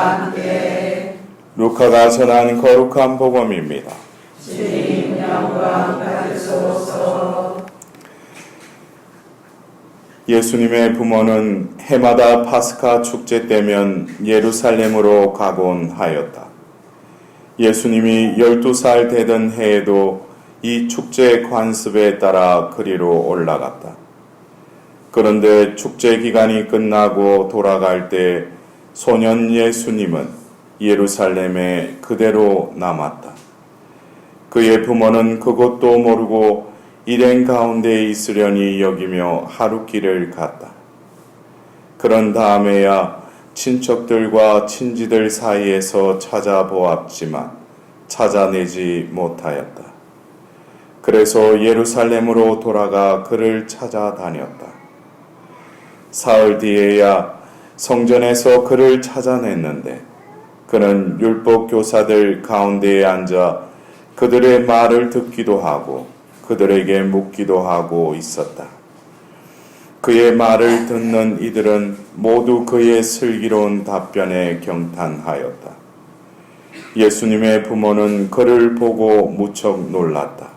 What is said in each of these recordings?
함께 루카가 전한 거룩한 복음입니다. 주님 영광 받으소서. 예수님의 부모는 해마다 파스카 축제 때면 예루살렘으로 가곤 하였다. 예수님이 12살 되던 해에도 이 축제 관습에 따라 그리로 올라갔다. 그런데 축제 기간이 끝나고 돌아갈 때 소년 예수님은 예루살렘에 그대로 남았다. 그의 부모는 그것도 모르고 일행 가운데 있으려니 여기며 하룻길을 갔다. 그런 다음에야 친척들과 친지들 사이에서 찾아보았지만 찾아내지 못하였다. 그래서 예루살렘으로 돌아가 그를 찾아다녔다. 사흘 뒤에야 성전에서 그를 찾아냈는데 그는 율법 교사들 가운데에 앉아 그들의 말을 듣기도 하고 그들에게 묻기도 하고 있었다. 그의 말을 듣는 이들은 모두 그의 슬기로운 답변에 경탄하였다. 예수님의 부모는 그를 보고 무척 놀랐다.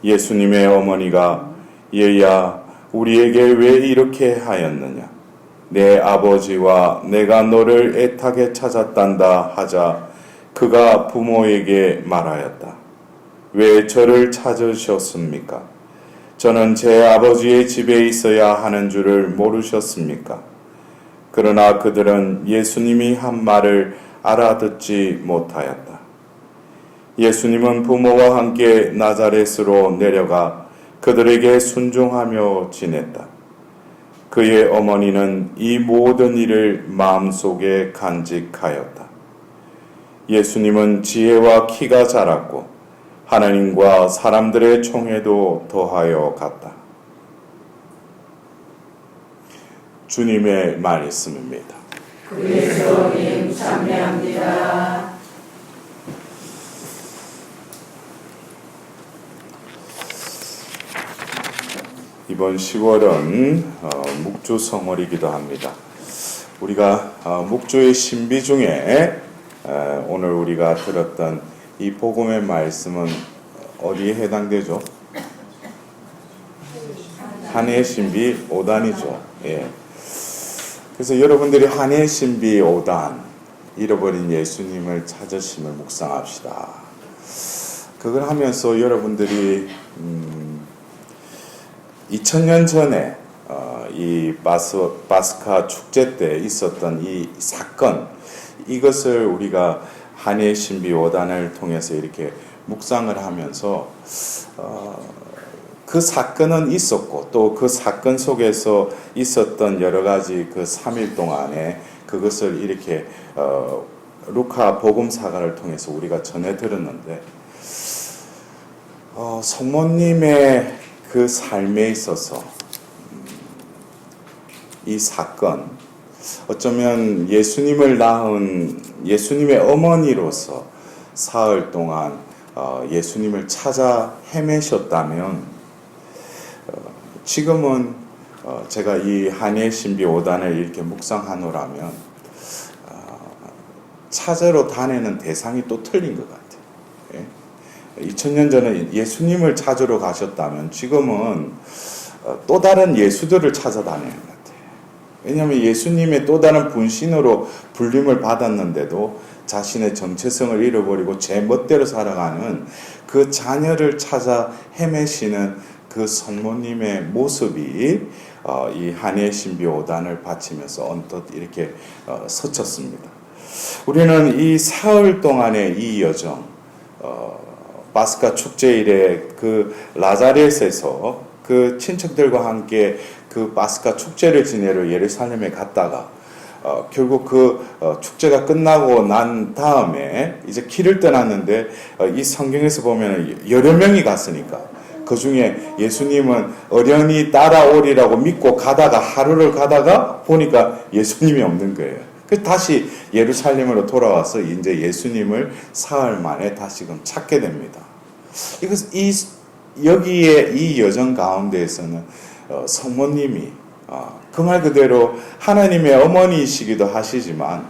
예수님의 어머니가 얘야 우리에게 왜 이렇게 하였느냐? 내 아버지와 내가 너를 애타게 찾았단다 하자 그가 부모에게 말하였다. 왜 저를 찾으셨습니까? 저는 제 아버지의 집에 있어야 하는 줄을 모르셨습니까? 그러나 그들은 예수님이 한 말을 알아듣지 못하였다. 예수님은 부모와 함께 나자렛으로 내려가 그들에게 순종하며 지냈다. 그의 어머니는 이 모든 일을 마음속에 간직하였다. 예수님은 지혜와 키가 자랐고 하나님과 사람들의 총애도 더하여 갔다. 주님의 말씀입니다. 그리스도님 참여합니다. 이번 10월은 묵주성월이기도 합니다. 우리가 묵주의 신비 중에 오늘 우리가 들었던 이 복음의 말씀은 어디에 해당되죠? 한해 신비 5단이죠. 예. 그래서 여러분들이 한해 신비 5단 잃어버린 예수님을 찾으심을 묵상합시다. 그걸 하면서 여러분들이 2000년 전에 이 파스카 축제 때 있었던 이 사건, 이것을 우리가 한해 신비 5단을 통해서 이렇게 묵상을 하면서 그 사건은 있었고 또 그 사건 속에서 있었던 여러 가지 그 3일 동안에 그것을 이렇게 루카 복음사가를 통해서 우리가 전해 들었는데 성모님의 그 삶에 있어서 이 사건, 어쩌면 예수님을 낳은 예수님의 어머니로서 사흘 동안 예수님을 찾아 헤매셨다면 지금은 제가 이 한해 신비 5단을 이렇게 묵상하노라면 찾으러 다니는 대상이 또 틀린 것 같아요. 2000년 전에 예수님을 찾으러 가셨다면 지금은 또 다른 예수들을 찾아다니는 것 같아요. 왜냐하면 예수님의 또 다른 분신으로 불림을 받았는데도 자신의 정체성을 잃어버리고 제 멋대로 살아가는 그 자녀를 찾아 헤매시는 그 성모님의 모습이 이 한해 신비 5단을 바치면서 언뜻 이렇게 스쳤습니다. 우리는 이 사흘 동안의 이 여정, 파스카 축제일에 그 나자렛에서 그 친척들과 함께 그 파스카 축제를 지내러 예루살렘에 갔다가 결국 그 축제가 끝나고 난 다음에 이제 길을 떠났는데 이 성경에서 보면 여러 명이 갔으니까 그 중에 예수님은 어련히 따라오리라고 믿고 가다가 하루를 가다가 보니까 예수님이 없는 거예요. 그래서 다시 예루살렘으로 돌아와서 이제 예수님을 사흘 만에 다시금 찾게 됩니다. 여기에 이 여정 가운데에서는 성모님이 그 말 그대로 하나님의 어머니이시기도 하시지만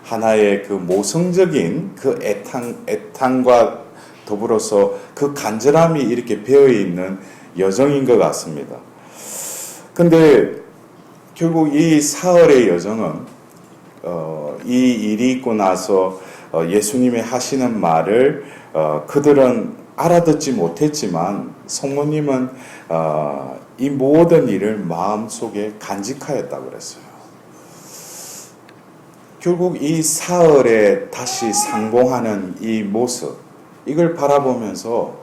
하나의 그 모성적인 그 애탕과 더불어서 그 간절함이 이렇게 배어있는 여정인 것 같습니다. 근데 결국 이 사흘의 여정은 이 일이 있고 나서 예수님이 하시는 말을 그들은 알아듣지 못했지만 성모님은 이 모든 일을 마음속에 간직하였다고 그랬어요. 결국 이 사흘에 다시 상봉하는 이 모습, 이걸 바라보면서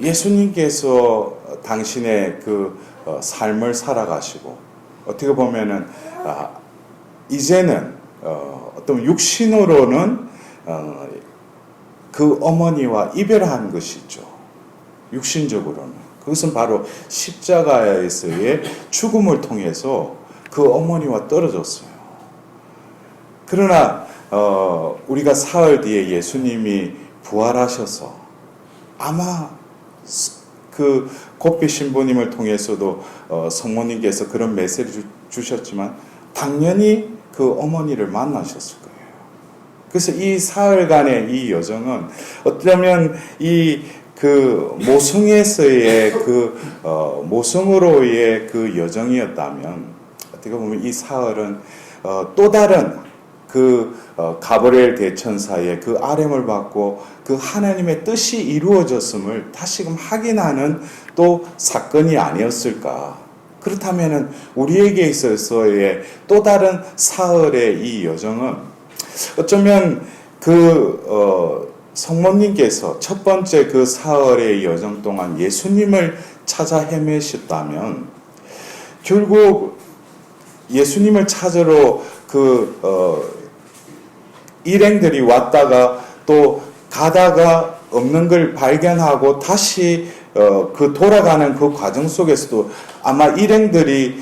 예수님께서 당신의 그 삶을 살아가시고 어떻게 보면은 이제는 어떤 육신으로는 그 어머니와 이별한 것이죠. 육신적으로는. 그것은 바로 십자가에서의 죽음을 통해서 그 어머니와 떨어졌어요. 그러나 우리가 사흘 뒤에 예수님이 부활하셔서 아마 그 고삐 신부님을 통해서도 성모님께서 그런 메시지를 주셨지만 당연히 그 어머니를 만나셨을 거예요. 그래서 이 사흘간의 이 여정은 어쩌면 이 그 모성에서의 그 모성으로의 그 여정이었다면 어떻게 보면 이 사흘은 또 다른 그 가브리엘 대천사의 그 아뢰음을 받고 그 하나님의 뜻이 이루어졌음을 다시금 확인하는 또 사건이 아니었을까. 그렇다면은 우리에게 있어서의 또 다른 사흘의 이 여정은 어쩌면 그 성모님께서 첫 번째 그 사흘의 여정 동안 예수님을 찾아 헤매셨다면 결국 예수님을 찾으러 일행들이 왔다가 또 가다가 없는 걸 발견하고 다시 그 돌아가는 그 과정 속에서도 아마 일행들이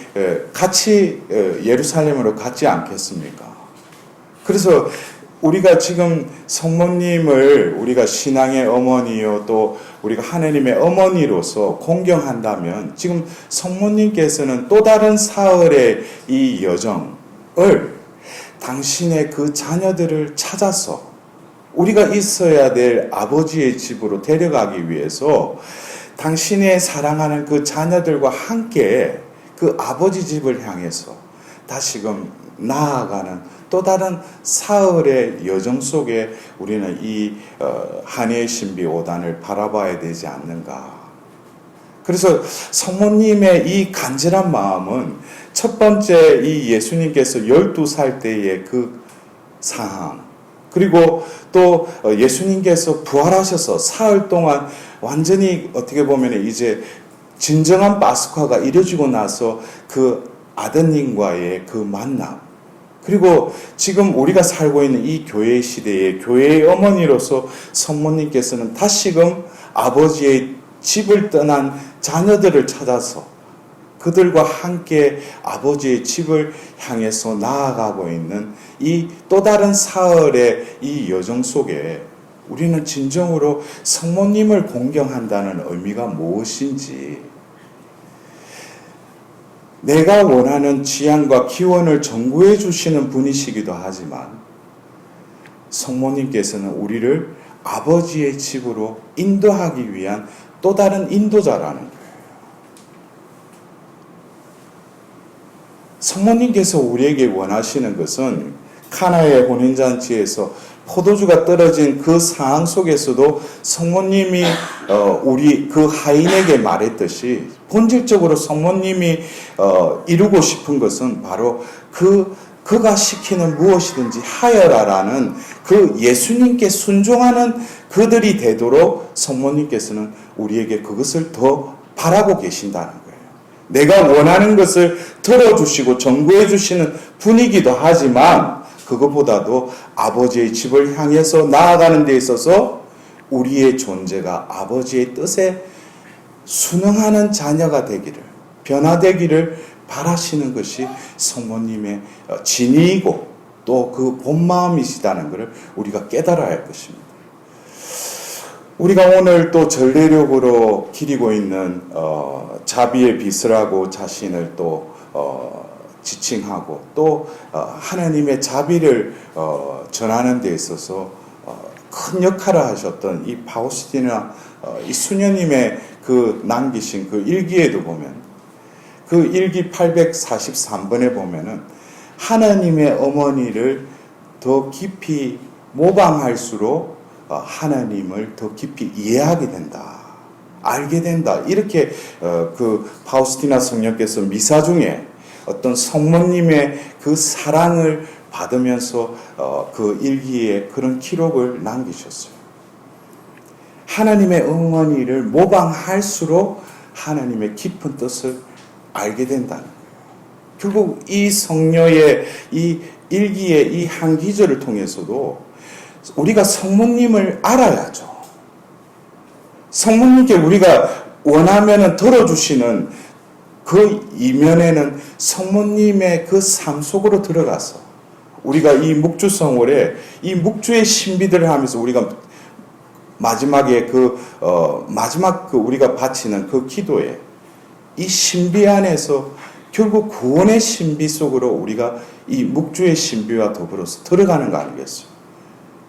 같이 예루살렘으로 갔지 않겠습니까? 그래서 우리가 지금 성모님을 우리가 신앙의 어머니요 또 우리가 하나님의 어머니로서 공경한다면 지금 성모님께서는 또 다른 사흘의 이 여정을 당신의 그 자녀들을 찾아서 우리가 있어야 될 아버지의 집으로 데려가기 위해서 당신의 사랑하는 그 자녀들과 함께 그 아버지 집을 향해서 다시금 나아가는 또 다른 사흘의 여정 속에 우리는 이 한해의 신비 5단을 바라봐야 되지 않는가. 그래서 성모님의 이 간절한 마음은 첫 번째 이 예수님께서 12살 때의 그 상황, 그리고 또 예수님께서 부활하셔서 사흘 동안 완전히 어떻게 보면 이제 진정한 파스쿠아가 이루어지고 나서 그 아드님과의 그 만남, 그리고 지금 우리가 살고 있는 이 교회 시대에 교회의 어머니로서 성모님께서는 다시금 아버지의 집을 떠난 자녀들을 찾아서 그들과 함께 아버지의 집을 향해서 나아가고 있는 이 또 다른 사흘의 이 여정 속에 우리는 진정으로 성모님을 공경한다는 의미가 무엇인지, 내가 원하는 취향과 기원을 전구해 주시는 분이시기도 하지만 성모님께서는 우리를 아버지의 집으로 인도하기 위한 또 다른 인도자라는 거예요. 성모님께서 우리에게 원하시는 것은 카나의 혼인잔치에서 포도주가 떨어진 그 상황 속에서도 성모님이 우리 그 하인에게 말했듯이 본질적으로 성모님이 이루고 싶은 것은 바로 그가 시키는 무엇이든지 하여라라는 그 예수님께 순종하는 그들이 되도록 성모님께서는 우리에게 그것을 더 바라고 계신다는 거예요. 내가 원하는 것을 들어주시고 전구해 주시는 분이기도 하지만 그것보다도 아버지의 집을 향해서 나아가는 데 있어서 우리의 존재가 아버지의 뜻에 순응하는 자녀가 되기를, 변화되기를 바라시는 것이 성모님의 진의이고 또 그 본마음이시다는 것을 우리가 깨달아야 할 것입니다. 우리가 오늘 또 전례력으로 기리고 있는 자비의 빚을 하고 자신을 또 지칭하고 또 하나님의 자비를 전하는 데 있어서 큰 역할을 하셨던 이 파우스티나 이 수녀님의 그 남기신 그 일기에도 보면 그 일기 843번에 보면은 하나님의 어머니를 더 깊이 모방할수록 하나님을 더 깊이 이해하게 된다. 알게 된다. 이렇게 그 파우스티나 성녀께서 미사 중에 어떤 성모님의 그 사랑을 받으면서 그 일기에 그런 기록을 남기셨어요. 하나님의 어머니를 모방할수록 하나님의 깊은 뜻을 알게 된다는 거예요. 결국 이 성녀의 이 일기의 이 한 기절을 통해서도 우리가 성모님을 알아야죠. 성모님께 우리가 원하면은 들어주시는 그 이면에는 성모님의 그 삶 속으로 들어가서 우리가 이 묵주성월에 이 묵주의 신비들을 하면서 우리가 마지막에 마지막 우리가 바치는 그 기도에 이 신비 안에서 결국 구원의 신비 속으로 우리가 이 묵주의 신비와 더불어서 들어가는 거 아니겠어요?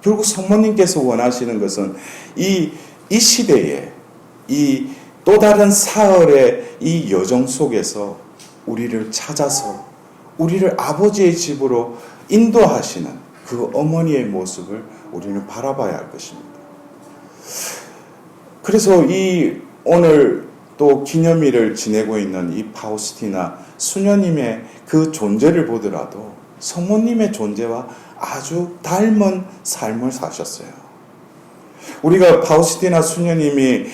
결국 성모님께서 원하시는 것은 이 시대에 이 또 다른 사흘의 이 여정 속에서 우리를 찾아서 우리를 아버지의 집으로 인도하시는 그 어머니의 모습을 우리는 바라봐야 할 것입니다. 그래서 이 오늘 또 기념일을 지내고 있는 이 파우스티나 수녀님의 그 존재를 보더라도 성모님의 존재와 아주 닮은 삶을 사셨어요. 우리가 파우스티나 수녀님이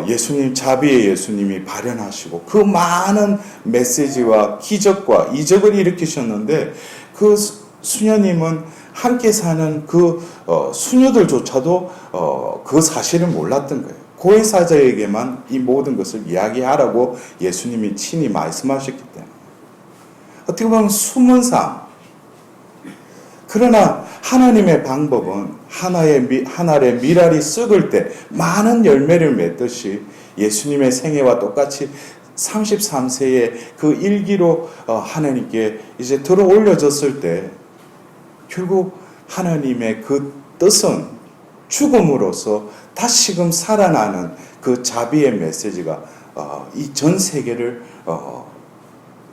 예수님, 자비의 예수님이 발현하시고 그 많은 메시지와 기적과 이적을 일으키셨는데 그 수녀님은 함께 사는 그 수녀들조차도 그 사실을 몰랐던 거예요. 고해사자에게만 이 모든 것을 이야기하라고 예수님이 친히 말씀하셨기 때문에 어떻게 보면 숨은 삶. 그러나 하나님의 방법은 하나의 밀알이 썩을 때 많은 열매를 맺듯이 예수님의 생애와 똑같이 33세의 그 일기로 하나님께 이제 들어 올려졌을 때 결국 하나님의 그 뜻은 죽음으로써 다시금 살아나는 그 자비의 메시지가 이 전 세계를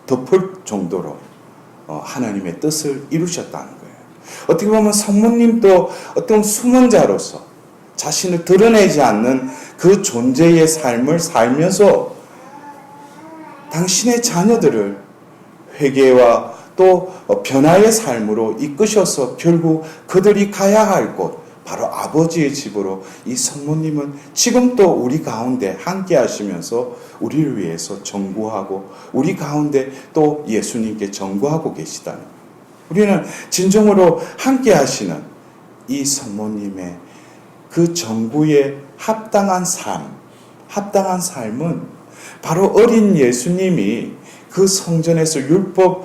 덮을 정도로 하나님의 뜻을 이루셨다는 거예요. 어떻게 보면 성모님도 어떤 숨은 자로서 자신을 드러내지 않는 그 존재의 삶을 살면서 당신의 자녀들을 회개와 또 변화의 삶으로 이끄셔서 결국 그들이 가야 할 곳, 바로 아버지의 집으로 이 성모님은 지금도 우리 가운데 함께 하시면서 우리를 위해서 전구하고 우리 가운데 또 예수님께 전구하고 계시다는 거예요. 우리는 진정으로 함께 하시는 이 성모님의 그 전구에 합당한 삶은 바로 어린 예수님이 그 성전에서 율법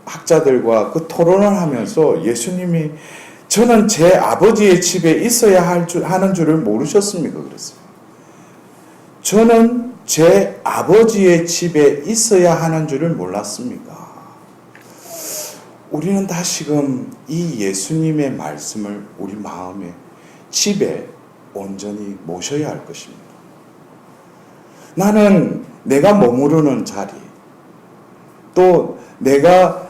학자들과 그 토론을 하면서 예수님이 저는 제 아버지의 집에 있어야 하는 줄을 모르셨습니까? 그랬어요. 저는 제 아버지의 집에 있어야 하는 줄을 몰랐습니까? 우리는 다시금 이 예수님의 말씀을 우리 마음에 집에 온전히 모셔야 할 것입니다. 나는 내가 머무르는 자리, 또 내가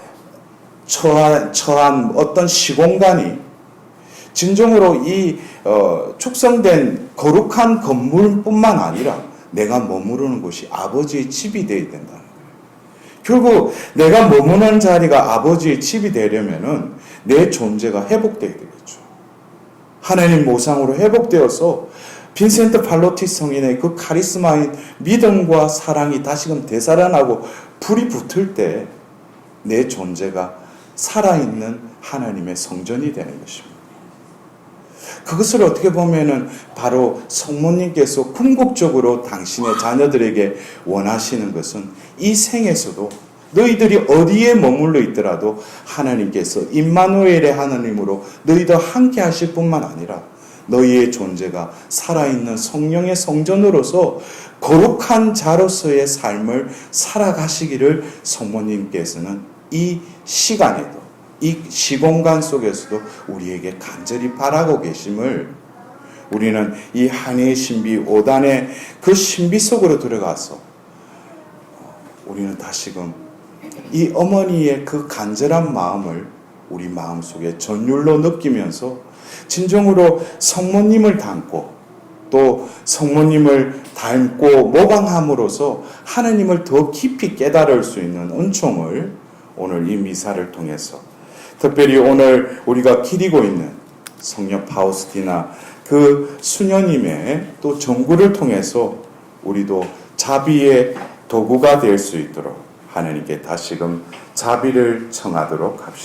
처한 어떤 시공간이 진정으로 이 축성된 거룩한 건물뿐만 아니라 내가 머무르는 곳이 아버지의 집이 되어야 된다는 거예요. 결국 내가 머무는 자리가 아버지의 집이 되려면은 내 존재가 회복되어야 되겠죠. 하나님 모상으로 회복되어서 빈센트 팔로티 성인의 그 카리스마인 믿음과 사랑이 다시금 되살아나고 불이 붙을 때 내 존재가 살아있는 하나님의 성전이 되는 것입니다. 그것을 어떻게 보면은 바로 성모님께서 궁극적으로 당신의 자녀들에게 원하시는 것은 이 생에서도 너희들이 어디에 머물러 있더라도 하나님께서 임마누엘의 하나님으로 너희들 함께 하실 뿐만 아니라 너희의 존재가 살아있는 성령의 성전으로서 거룩한 자로서의 삶을 살아가시기를 성모님께서는 이 시간에도, 이 시공간 속에서도 우리에게 간절히 바라고 계심을, 우리는 이 한해의 신비 5단의 그 신비 속으로 들어가서 우리는 다시금 이 어머니의 그 간절한 마음을 우리 마음속에 전율로 느끼면서 진정으로 성모님을 닮고 또 성모님을 닮고 모방함으로써 하느님을 더 깊이 깨달을 수 있는 은총을 오늘 이 미사를 통해서, 특별히 오늘 우리가 기리고 있는 성녀 파우스티나 그 수녀님의 또 정구를 통해서 우리도 자비의 도구가 될 수 있도록 하나님께 다시금 자비를 청하도록 합시다.